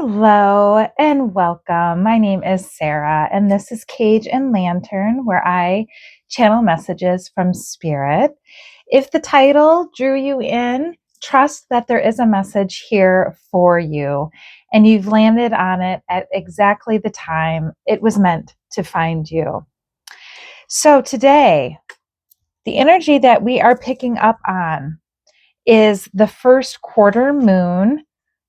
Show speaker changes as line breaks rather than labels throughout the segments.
Hello and welcome. My name is Sarah, and this is Cage and Lantern, where I channel messages from Spirit. If the title drew you in, trust that there is a message here for you, and you've landed on it at exactly the time it was meant to find you. So today, the energy that we are picking up on is the first quarter moon.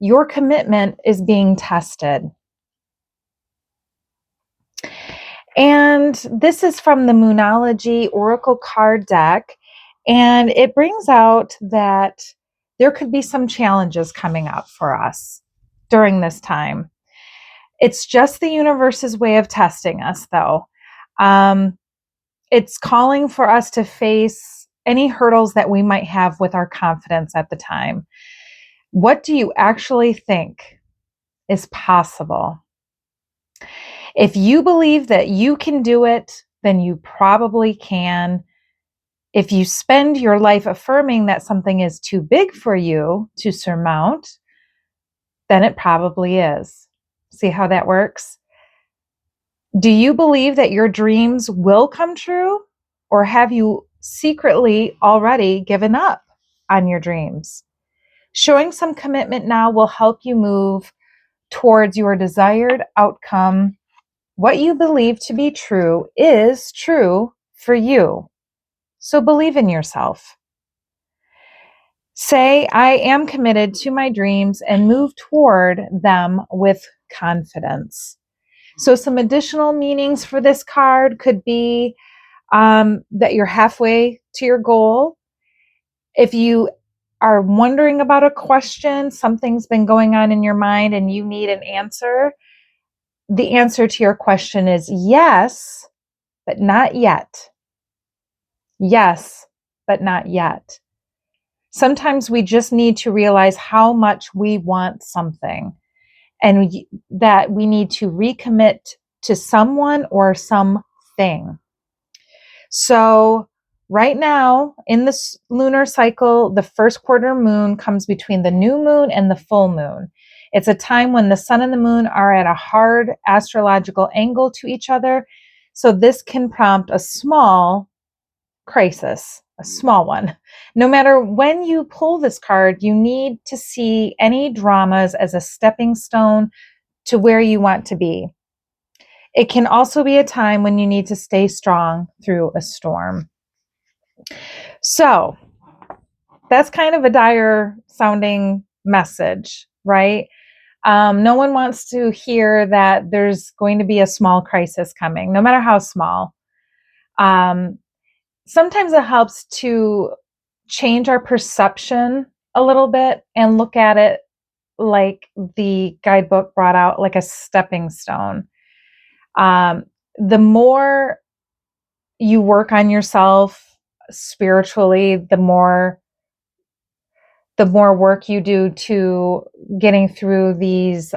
Your commitment is being tested. And this is from the Moonology Oracle card deck. And it brings out that there could be some challenges coming up for us during this time. It's just the universe's way of testing us, though. It's calling for us to face any hurdles that we might have with our confidence at the time. What do you actually think is possible? If you believe that you can do it, then you probably can. If you spend your life affirming that something is too big for you to surmount, then it probably is. See how that works? Do you believe that your dreams will come true? Or have you secretly already given up on your dreams? Showing some commitment now will help you move towards your desired outcome. What you believe to be true is true for you. So believe in yourself. Say, I am committed to my dreams and move toward them with confidence. So some additional meanings for this card could be that you're halfway to your goal. If you are wondering about a question, something's been going on in your mind and you need an answer, the answer to your question is yes, but not yet. Yes, but not yet. Sometimes we just need to realize how much we want something and that we need to recommit to someone or something. So right now in this lunar cycle, the first quarter moon comes between the new moon and the full moon. It's a time when the sun and the moon are at a hard astrological angle to each other. So this can prompt a small crisis, a small one. No matter when you pull this card, you need to see any dramas as a stepping stone to where you want to be. It can also be a time when you need to stay strong through a storm. So that's kind of a dire sounding message, right? No one wants to hear that there's going to be a small crisis coming, no matter how small. Sometimes it helps to change our perception a little bit and look at it like the guidebook brought out, like a stepping stone. The more you work on yourself spiritually, the more work you do to getting through these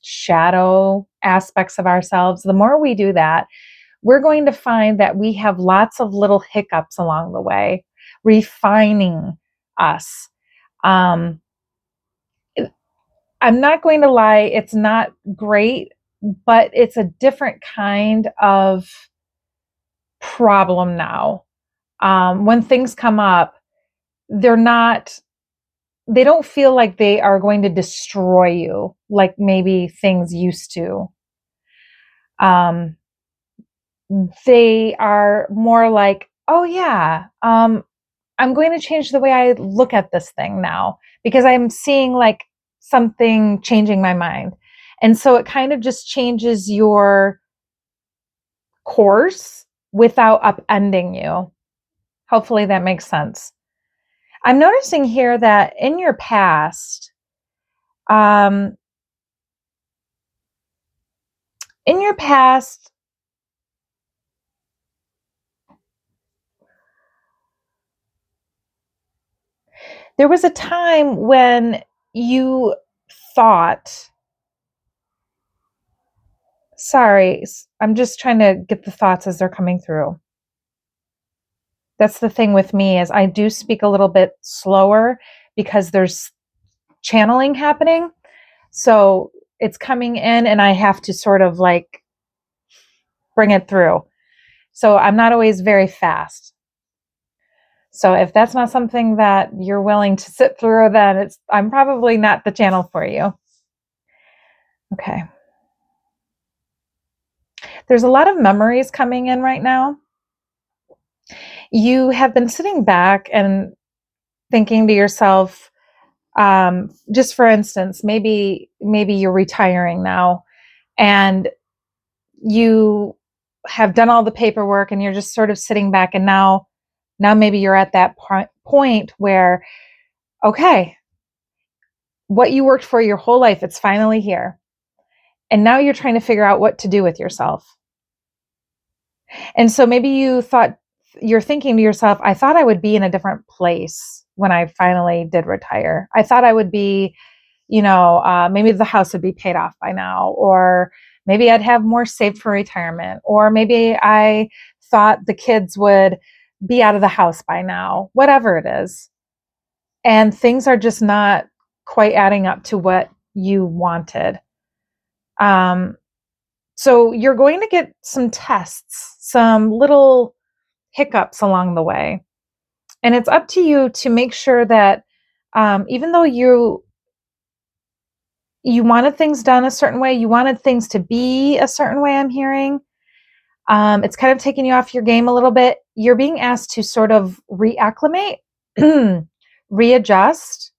shadow aspects of ourselves, the more we do that, we're going to find that we have lots of little hiccups along the way, refining us. I'm not going to lie, it's not great, but it's a different kind of problem now. When things come up, they don't feel like they are going to destroy you like maybe things used to. They are more like, oh yeah, I'm going to change the way I look at this thing now because I'm seeing like something changing my mind. And so it kind of just changes your course without upending you. Hopefully that makes sense. I'm noticing here that in your past, um, in your past, there was a time when you thought, sorry, I'm just trying to get the thoughts as they're coming through. That's the thing with me is I do speak a little bit slower because there's channeling happening. So it's coming in and I have to sort of like bring it through. So I'm not always very fast. So if that's not something that you're willing to sit through, then I'm probably not the channel for you. Okay. There's a lot of memories coming in right now. You have been sitting back and thinking to yourself, just for instance, maybe you're retiring now and you have done all the paperwork and you're just sort of sitting back, and now maybe you're at that point where, okay, what you worked for your whole life, it's finally here. And now you're trying to figure out what to do with yourself. And so maybe you're thinking to yourself, I thought I would be in a different place when I finally did retire. I thought I would be, maybe the house would be paid off by now, or maybe I'd have more saved for retirement, or maybe I thought the kids would be out of the house by now, whatever it is. And things are just not quite adding up to what you wanted. So you're going to get some tests, some little hiccups along the way. And it's up to you to make sure that even though you wanted things done a certain way, you wanted things to be a certain way, I'm hearing, it's kind of taking you off your game a little bit. You're being asked to sort of reacclimate, readjust.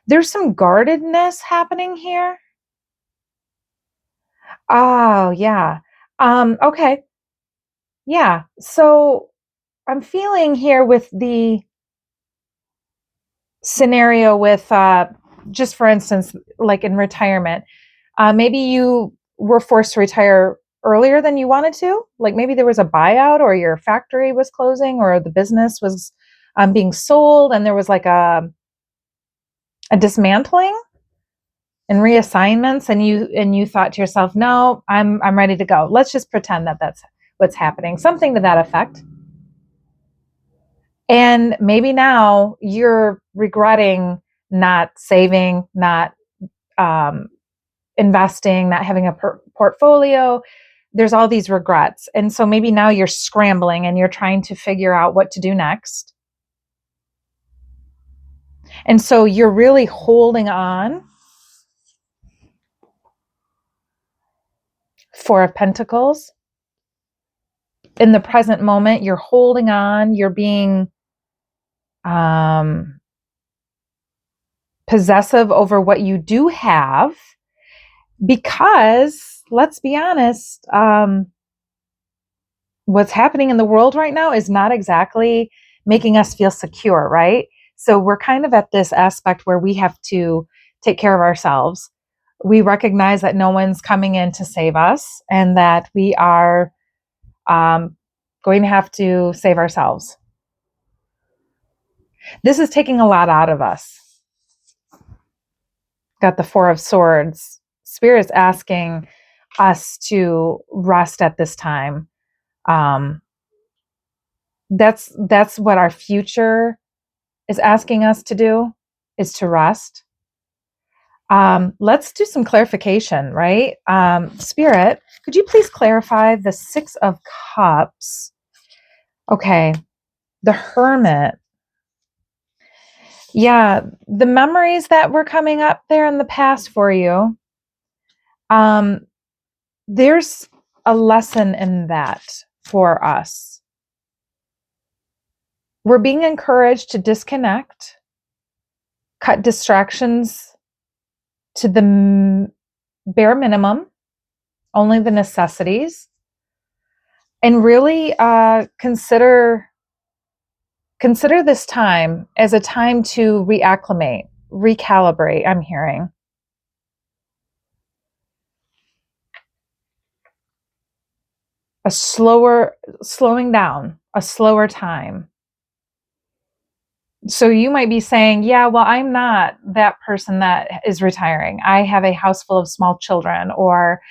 There's some guardedness happening here. Oh, yeah. Okay. Yeah. So I'm feeling here with the scenario with, just for instance, like in retirement, maybe you were forced to retire earlier than you wanted to. Like maybe there was a buyout, or your factory was closing, or the business was being sold, and there was like a dismantling and reassignments, and you thought to yourself, no, I'm ready to go. Let's just pretend that that's what's happening, something to that effect. And maybe now you're regretting not saving, not investing, not having a portfolio. There's all these regrets. And so maybe now you're scrambling and you're trying to figure out what to do next. And so you're really holding on. Four of Pentacles. In the present moment, you're holding on. You're being possessive over what you do have, because let's be honest, what's happening in the world right now is not exactly making us feel secure, right? So we're kind of at this aspect where we have to take care of ourselves. We recognize that no one's coming in to save us, and that we are going to have to save ourselves. This is taking a lot out of us. Got the Four of Swords. Spirit's asking us to rest at this time. That's what our future is asking us to do, is to rest. Let's do some clarification, right? Spirit, could you please clarify the Six of Cups? Okay, the Hermit. Yeah, the memories that were coming up there in the past for you, there's a lesson in that for us. We're being encouraged to disconnect, cut distractions to the bare minimum, only the necessities, and really consider this time as a time to reacclimate, recalibrate, I'm hearing. Slowing down, a slower time. So you might be saying, yeah, well, I'm not that person that is retiring. I have a house full of small children, or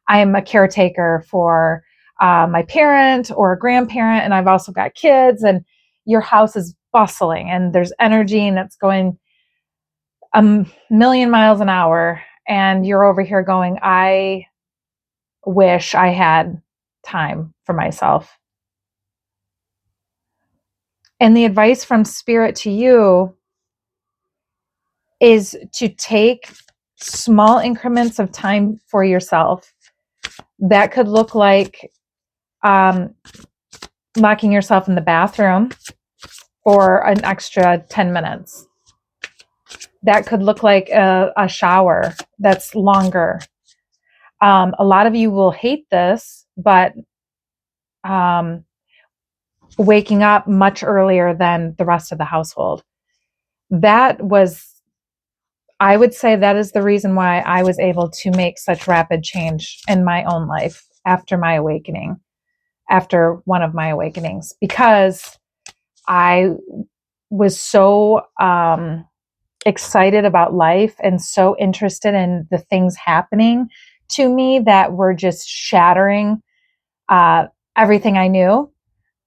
I'm a caretaker for my parent or a grandparent, and I've also got kids, and your house is bustling and there's energy and it's going a million miles an hour, and you're over here going, I wish I had time for myself. And the advice from Spirit to you is to take small increments of time for yourself. That could look like locking yourself in the bathroom for an extra 10 minutes. That could look like a shower that's longer. A lot of you will hate this, but waking up much earlier than the rest of the household. I would say that is the reason why I was able to make such rapid change in my own life after one of my awakenings, because I was so excited about life and so interested in the things happening to me that were just shattering everything I knew.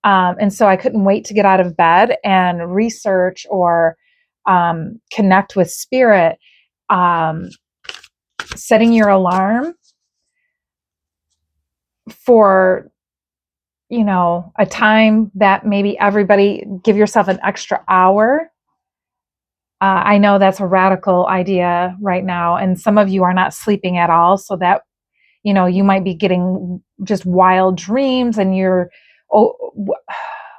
And so I couldn't wait to get out of bed and research or connect with Spirit. Setting your alarm for, a time that maybe everybody give yourself an extra hour. I know that's a radical idea right now, and some of you are not sleeping at all, so that, you might be getting just wild dreams and you're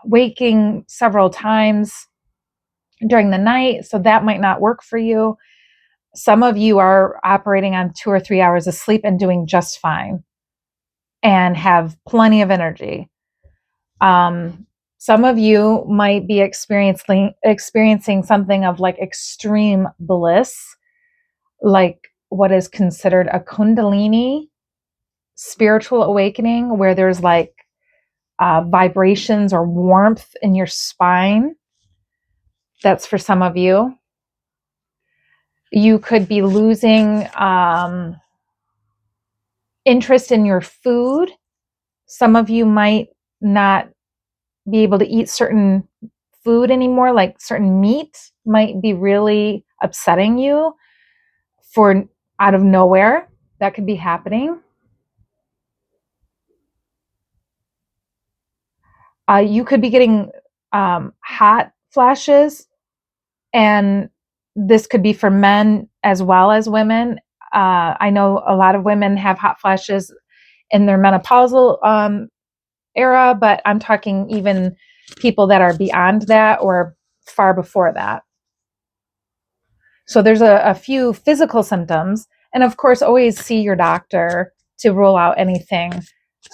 waking several times during the night, so that might not work for you. Some of you are operating on 2 or 3 hours of sleep and doing just fine and have plenty of energy. Some of you might be experiencing something of like extreme bliss, like what is considered a Kundalini spiritual awakening, where there's like vibrations or warmth in your spine. That's for some of you. You could be losing interest in your food. Some of you might not be able to eat certain food anymore, like certain meat might be really upsetting you for out of nowhere. That could be happening. You could be getting hot flashes, and this could be for men as well as women. I know a lot of women have hot flashes in their menopausal era, but I'm talking even people that are beyond that or far before that. So there's a few physical symptoms, and of course, always see your doctor to rule out anything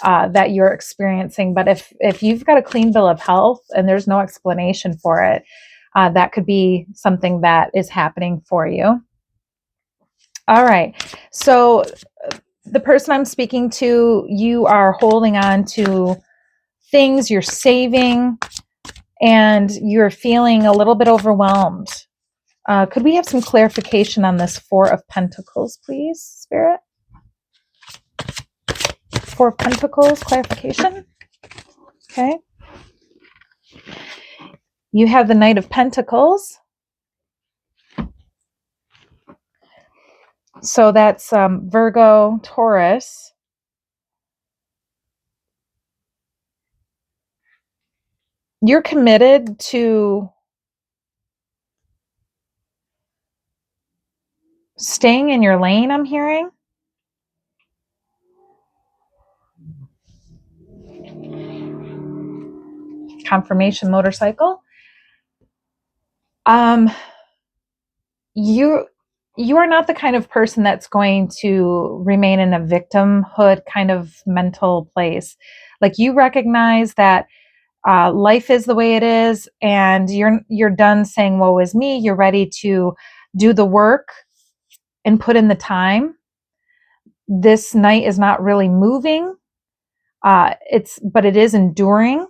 that you're experiencing. But if you've got a clean bill of health and there's no explanation for it, that could be something that is happening for you. All right. So the person I'm speaking to, you are holding on to things, you're saving, and you're feeling a little bit overwhelmed. Could we have some clarification on this Four of Pentacles, please, Spirit? Four of Pentacles, clarification. Okay. You have the Knight of Pentacles. So that's Virgo, Taurus. You're committed to staying in your lane, I'm hearing. Confirmation motorcycle. You are not the kind of person that's going to remain in a victimhood kind of mental place. Like, you recognize that life is the way it is, and you're done saying woe is me. You're ready to do the work and put in the time. This night is not really moving, but it is enduring,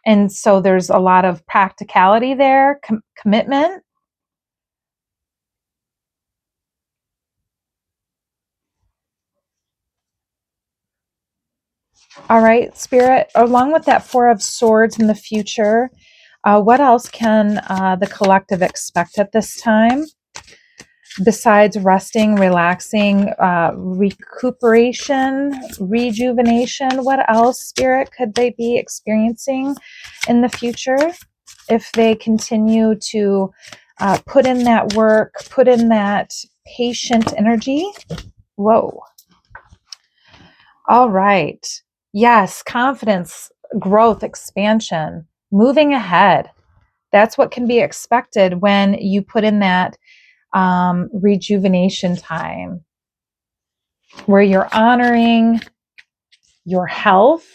and so there's a lot of practicality there, commitment. All right, Spirit, along with that Four of Swords in the future, What else can the collective expect at this time? Besides resting, relaxing, recuperation, rejuvenation, what else, Spirit, could they be experiencing in the future if they continue to put in that work, put in that patient energy? Whoa. All right. Yes, confidence, growth, expansion, moving ahead. That's what can be expected when you put in that rejuvenation time where you're honoring your health.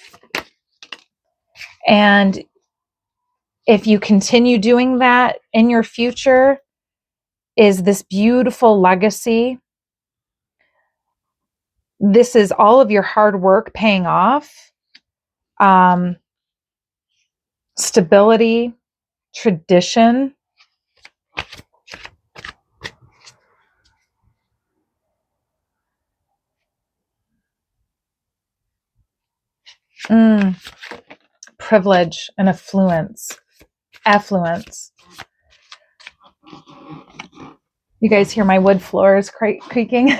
And if you continue doing that in your future, is this beautiful legacy. This is all of your hard work paying off. Stability, tradition. Privilege and affluence. You guys hear my wood floors creaking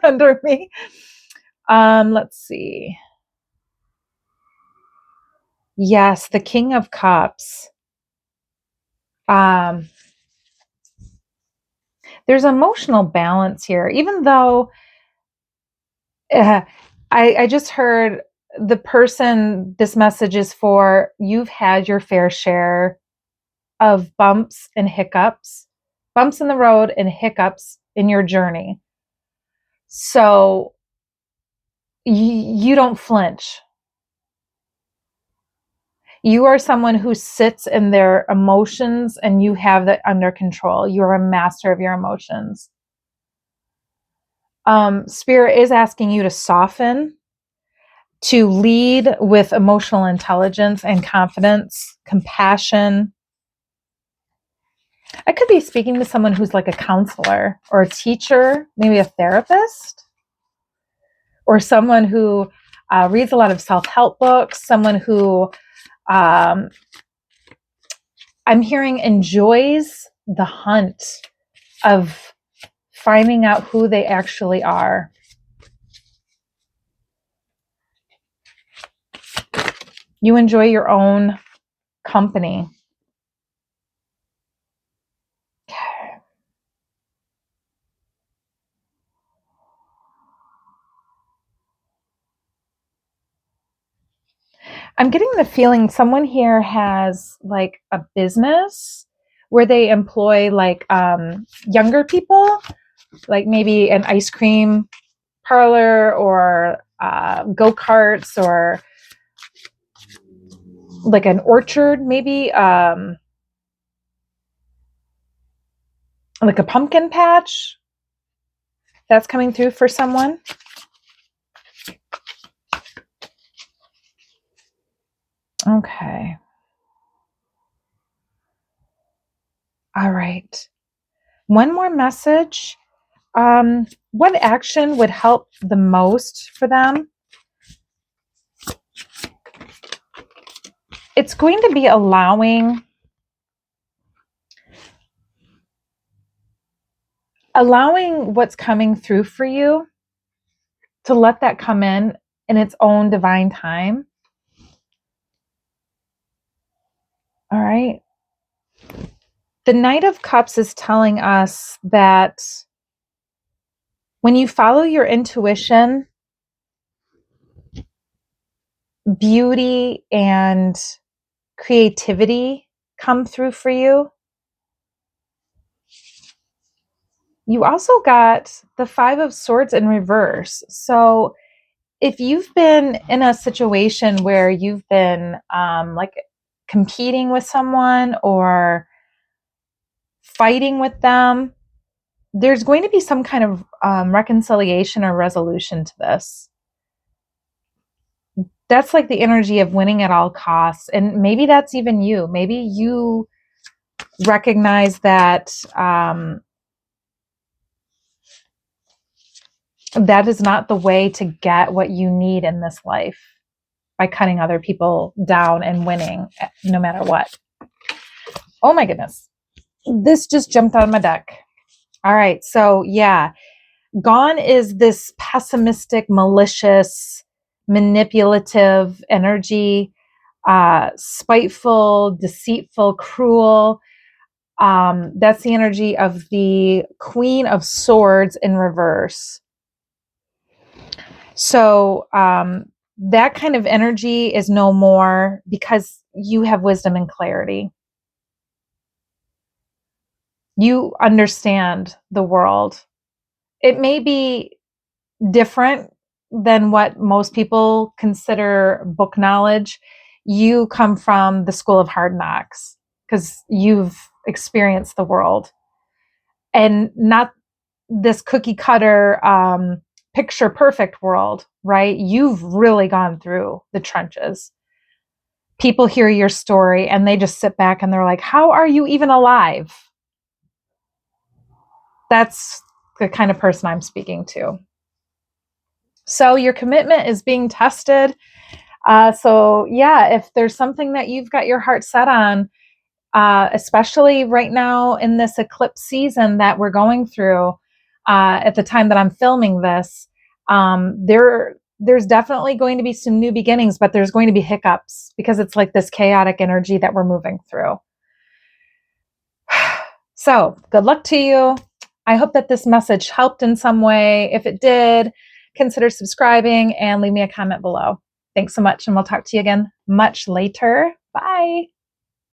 under me. Let's see. Yes, the King of Cups. There's emotional balance here, even though I just heard the person this message is for, you've had your fair share of bumps and hiccups, bumps in the road and hiccups in your journey. So you don't flinch. You are someone who sits in their emotions and you have that under control. You're a master of your emotions. Spirit is asking you to soften, to lead with emotional intelligence and confidence, compassion. I could be speaking to someone who's like a counselor or a teacher, maybe a therapist, or someone who reads a lot of self-help books, someone who I'm hearing enjoys the hunt of finding out who they actually are. You enjoy your own company. Okay. I'm getting the feeling someone here has like a business where they employ like younger people, like maybe an ice cream parlor or go-karts or like an orchard, maybe like a pumpkin patch. That's coming through for someone. Okay. All right. One more message. What action would help the most for them? It's going to be allowing what's coming through for you to let that come in its own divine time. All right. The Knight of Cups is telling us that when you follow your intuition, beauty and creativity come through for you. You also got the Five of Swords in reverse. So if you've been in a situation where you've been like competing with someone or fighting with them, there's going to be some kind of reconciliation or resolution to this. That's like the energy of winning at all costs. And maybe that's even you. Maybe you recognize that that is not the way to get what you need in this life, by cutting other people down and winning no matter what. Oh my goodness. This just jumped out of my deck. All right. So, yeah, gone is this pessimistic, malicious, manipulative energy, spiteful, deceitful, cruel. That's the energy of the Queen of Swords in reverse. So, that kind of energy is no more because you have wisdom and clarity. You understand the world. It may be different than what most people consider book knowledge. You come from the school of hard knocks because you've experienced the world and not this cookie cutter picture perfect world, right? You've really gone through the trenches. People hear your story and they just sit back and they're like, how are you even alive? That's the kind of person I'm speaking to. So your commitment is being tested. So yeah, if there's something that you've got your heart set on, especially right now in this eclipse season that we're going through, at the time that I'm filming this, there's definitely going to be some new beginnings, but there's going to be hiccups because it's like this chaotic energy that we're moving through. So good luck to you. I hope that this message helped in some way. If it did, consider subscribing and leave me a comment below. Thanks so much, and we'll talk to you again much later. Bye.